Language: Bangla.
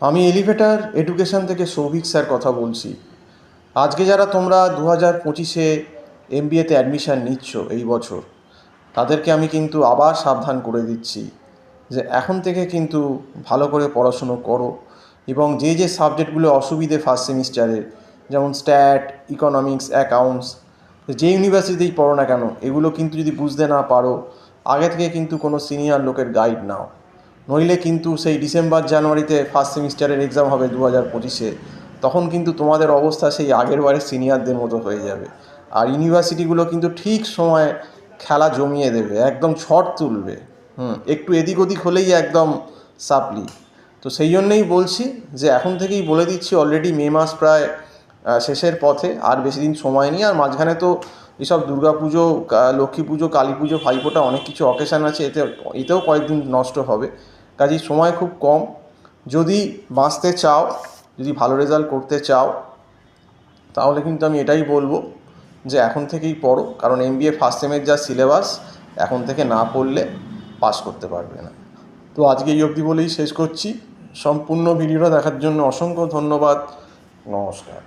আমি এলিভেটার এডুকেশন থেকে সৌভিক স্যার কথা বলছি। আজকে যারা তোমরা 2025-এ এমবিএতে অ্যাডমিশান নিচ্ছ এই বছর, তাদেরকে আমি কিন্তু আবার সাবধান করে দিচ্ছি যে এখন থেকে কিন্তু ভালো করে পড়াশুনো করো এবং যে যে সাবজেক্টগুলো অসুবিধে ফার্স্ট সেমিস্টারের, যেমন স্ট্যাট, ইকোনমিক্স, অ্যাকাউন্টস, যে ইউনিভার্সিটিতেই পড়ো না কেন, এগুলো কিন্তু যদি বুঝতে না পারো আগে থেকে কিন্তু কোনো সিনিয়র লোকের গাইড নাও। নইলে কিন্তু সেই ডিসেম্বর জানুয়ারিতে ফার্স্ট সেমিস্টারের এক্সাম হবে 2025-এ, তখন কিন্তু তোমাদের অবস্থা সেই আগের বারের সিনিয়রদের মতো হয়ে যাবে। আর ইউনিভার্সিটিগুলো কিন্তু ঠিক সময় খেলা জমিয়ে দেবে, একদম ঝড় তুলবে। একটু এদিক ওদিক হলেই একদম সাপ্লি। তো সেই জন্যেই বলছি যে এখন থেকেই বলে দিচ্ছি, অলরেডি মে মাস প্রায় শেষের পথে, আর বেশি দিন সময় নেই। আর মাঝখানে তো এসব দুর্গা পুজো, লক্ষ্মী পুজো, কালী পুজো, ভাইফোঁটা, অনেক কিছু অকেশান আছে, এতেও কয়েকদিন নষ্ট হবে। কাজেই সময় খুব কম। যদি বাঁচতে চাও, যদি ভালো রেজাল্ট করতে চাও, তাহলে কিন্তু আমি এটাই বলবো যে এখন থেকেই পড়ো, কারণ এমবিএ ফার্স্ট সেমের যা সিলেবাস, এখন থেকে না পড়লে পাস করতে পারবে না। তো আজকে এই অবধি বলেই শেষ করছি। সম্পূর্ণ ভিডিওটা দেখার জন্য অসংখ্য ধন্যবাদ। নমস্কার।